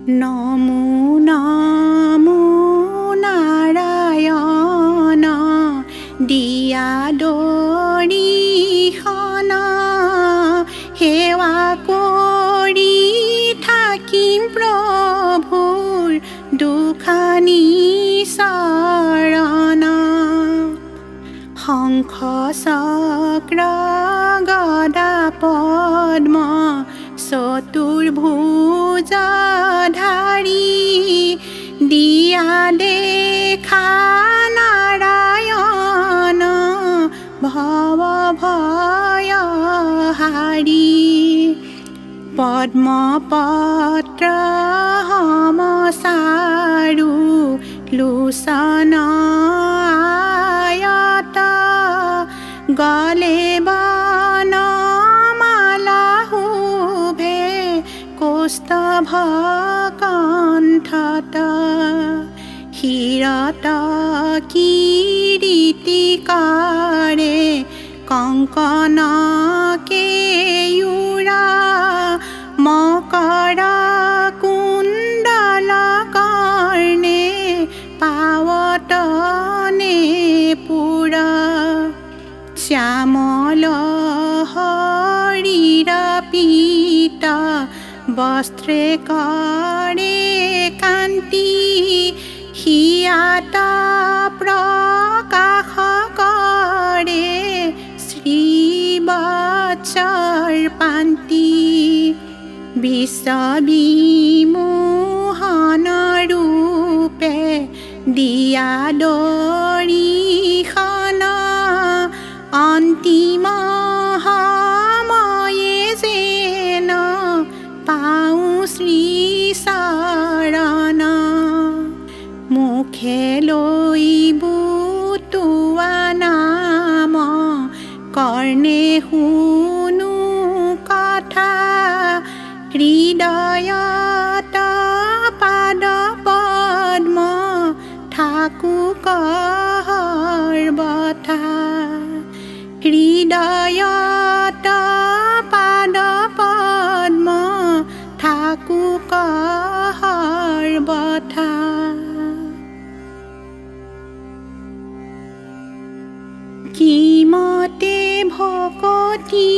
নমো নমো নাৰায়ণ দিয়া দৰিহনা সেৱা কৰি থাকিম প্ৰভুৰ দুখানি চৰণ শংখ চক্ৰ গদা পদ্ম চতুৰ্ভুজধাৰী দিয়া দেখা নাৰায়ণ ভৱ ভয়হাৰী পদ্ম পত্ৰ সমচাৰু লোচন আয়ত গলে বনমালা শোভে কৌস্তভ কণ্ঠত শিৰত কিৰীটি কৰে কংকন কেয়ুৰা মকৰ কুণ্ডল কৰ্ণে পাৱতনে পুৰ শ্যামল শৰীৰ পীত বস্ত্ৰে কৰে কান্তি হিয়াত প্ৰকাশ কৰে শ্ৰীবৎসৰ পান্তি বিশ্ববিমোহন ৰূপে দিয়া দৰিহনা অন্তিম সময়ে যেন পাওঁ শ্ৰী চৰণ মুখে লৈ বুটোৱা নাম কৰ্ণে শুনো কথা হৃদয়ত পাদ পদ্ম থাকো সৰ্বথা হৃদয়ত পাদ পদ্ম থাকো সৰ্বথা। কিমতে ভকতি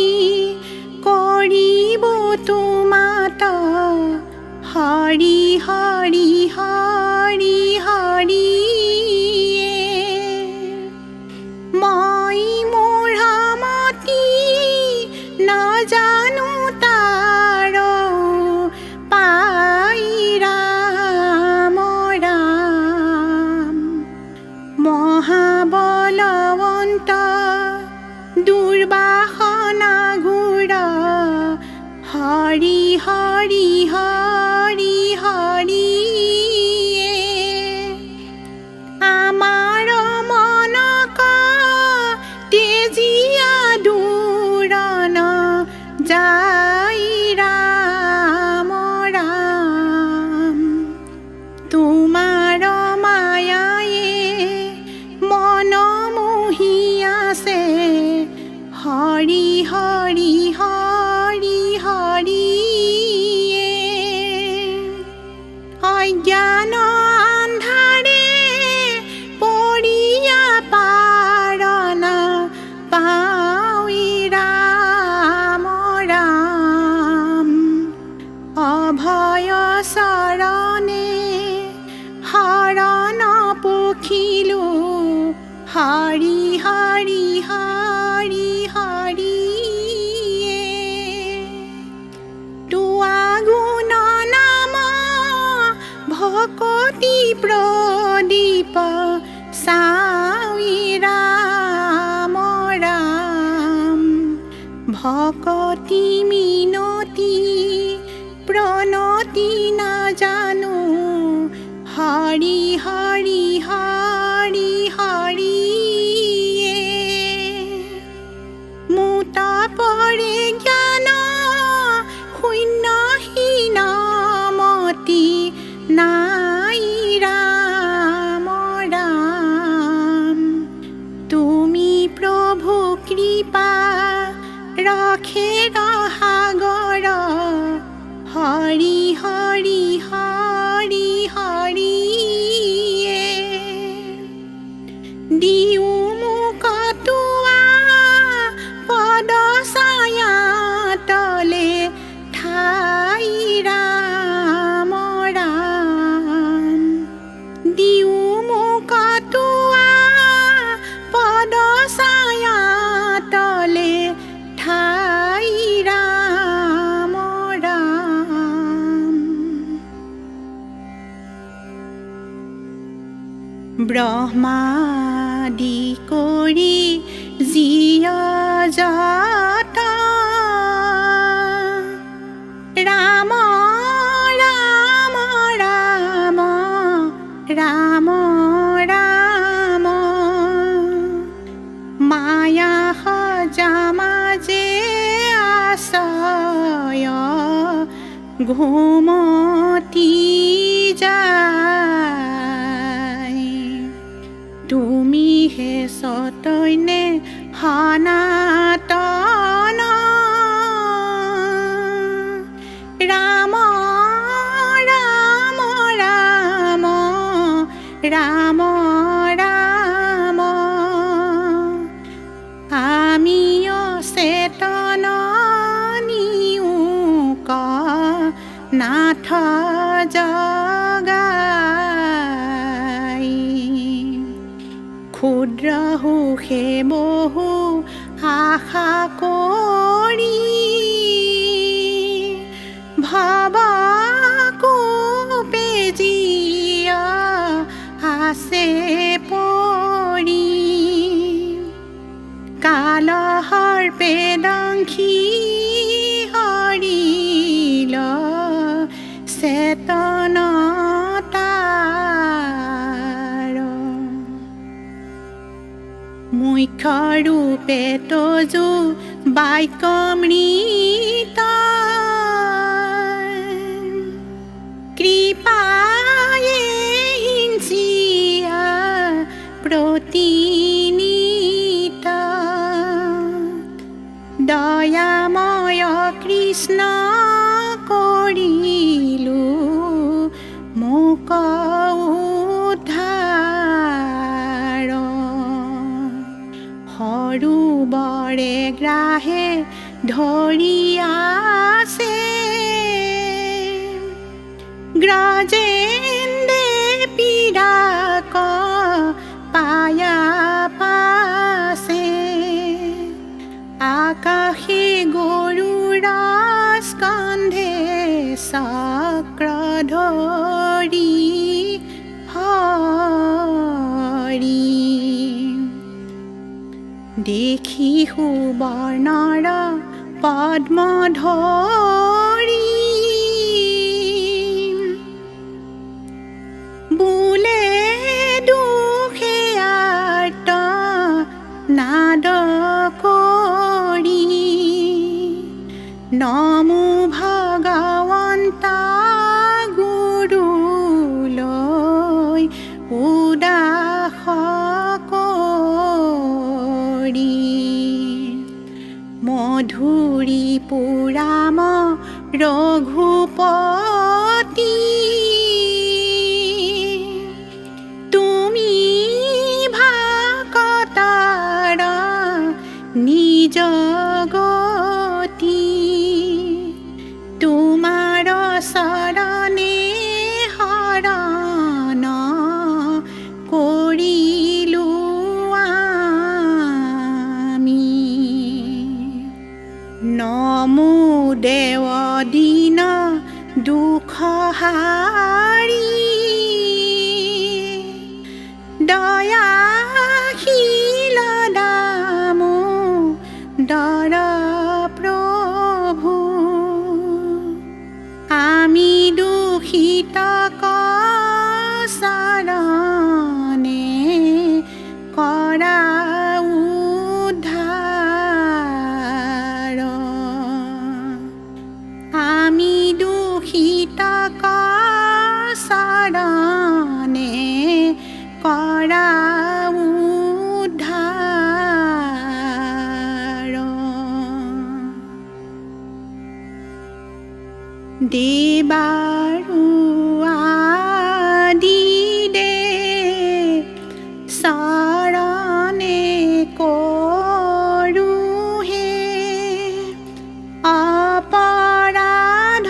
কৰিব তোমাত হৰি হৰি হৰি হৰি মই মোৰ মতি নাজানো তাৰ পাই ৰাম ৰাম মহাবলৱন্ত দুৰ্বাসনা ঘূৰ হৰি হৰি হৰি হৰি আমাৰ মনক তেজিয়া দূৰণ যাই ৰাম ৰাম তোমাৰ মায়ায়ে মন মোহি আছে হৰি হৰি হৰি হৰি অজ্ঞান আন্ধাৰে পৰিয়া পাৰনা পাই ৰাম ৰাম অভয় চৰণে শৰণ পখিলো হৰি হৰি হৰি হৰি তোৱা গুণ নাম ভকতি প্ৰদীপ চাই ৰাম ৰাম ভকতি মিনতি প্ৰণতি নাজানো হৰি হৰি হৰি হৰি ব্ৰহ্মাদি কৰি জীয় জগত ৰাম ৰাম ৰাম ৰাম ৰাম মায়া সজা মাজে আশ্ৰয় ঘুমতি যায় তুমি হে সতৈনে সনাতন ৰাম ৰাম ৰাম ৰাম ৰাম আমিও চেতন নিয়োক নাথ জগাই ক্ষুদ্ৰ সুখে বহু আশা কৰি ভৱ কোপে জীয় আছে পৰি কালসৰ্পে দংশি হৰিল চেতনতাৰ মুখ্য ৰূপে তজু বাক্যমৃত কৃপায়ে হিংসিয়া প্ৰতিনিত দয়াময় কৃষ্ণ কৰিলো মোক উদ্ধাৰ সৰুবৰে গ্ৰাহে ধৰি আছে গ্ৰজেন্দে পীড়াক পায়া পাছে আকাশে গৰুড় স্কন্ধে চক্ৰ ধৰি হৰি দেখি সুবৰ্ণৰ পদ্ম ধৰি বোলে দুখে আৰ্ত নাদ কৰি নমো ভগৱন্ত গুৰুলৈ উদাস কৰি মধুৰী পুৰাম ৰঘুপতি তুমি ভকতৰ নিজ গতি তোমাৰ চৰণে শৰণ কৰিলো আমি নমো দেৱ দীন দুখ হাৰি দয়াশীল দামোদৰ প্ৰভু আমি দুখিত চৰণে কৰা উদ্ধাৰ আমি দুখিত চৰণে কৰা উদ্ধাৰ দেৱাৰো আদি দেৱ চৰণে কৰোঁ হে অপৰাধ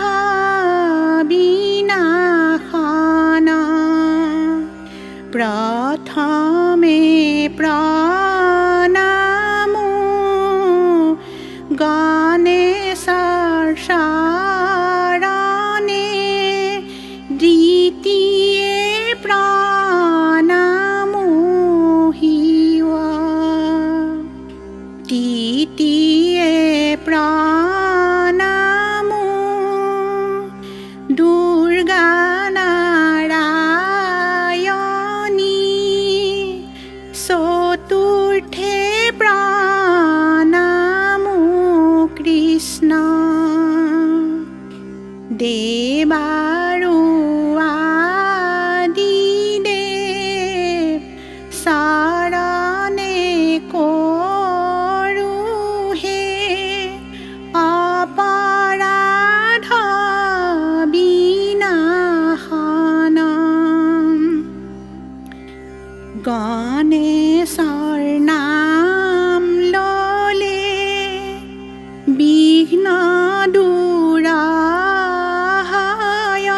বিনাশন প্ৰথমে প্ৰণামো গণেশৰ চৰণে দ্বিতীয়ে প্ৰণামো দেবাৰো আদিদেৱ চৰণে কৰোঁ হে অপৰাধ বিনাশনম। গণেশৰ নাম ল'লে বিঘ্ন দূৰ হয়,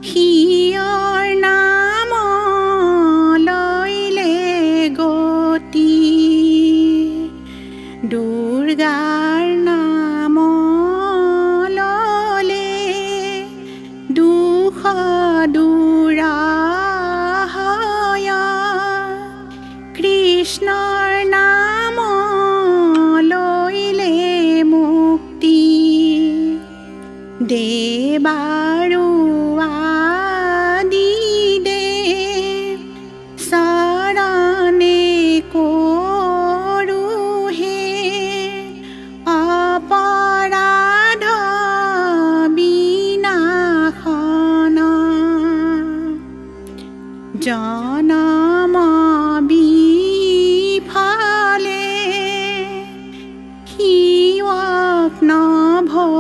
সিয়ৰ নাম লইলে গতি, দুৰ্গাৰ নাম ল'লে দুখ দূৰ হয়, কৃষ্ণৰ নাম লইলে মুক্তি, দেৱাৰো আদিদেৱ চৰণে কৰোঁ হে অপৰাধ বিনাশনম। জনম বিফলে সিয়ক নভজিলে,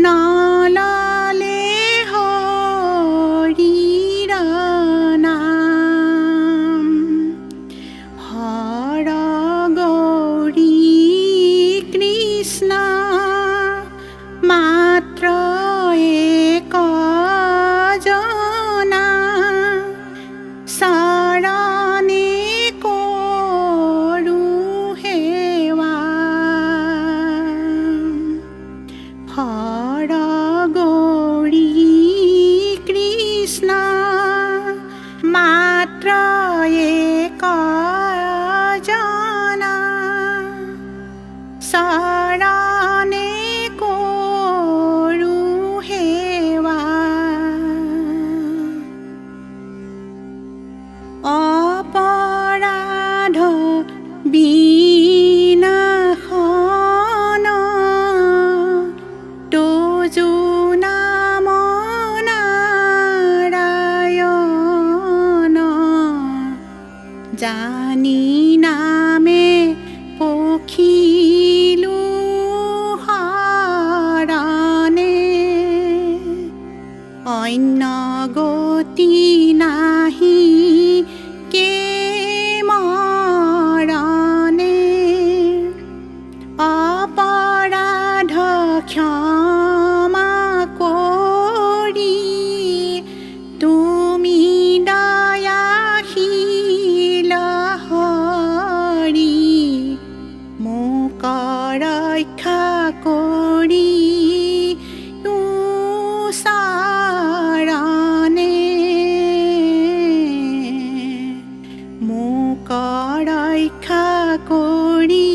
নললে হৰিৰ নাম। হৰ গৌৰী কৃষ্ণ মাত্ৰ এক জনা, চৰণে কৰোঁ সেৱা। হৰ গৌৰী কৃষ্ণ মাত্ৰ এক জনা, চৰণে কৰোঁ সেৱা। অপৰাধ বিনাশন তোজো নাম নাৰায়ণ, জানি নামে পখিলো শৰণে, অন্য গতি নাহি কে মৰণে, অপৰাধ ক্ষমা কৰি তুমি দয়াশীল হৰি, মোক ৰক্ষা কৰি চৰণে, মোক ৰক্ষা কৰি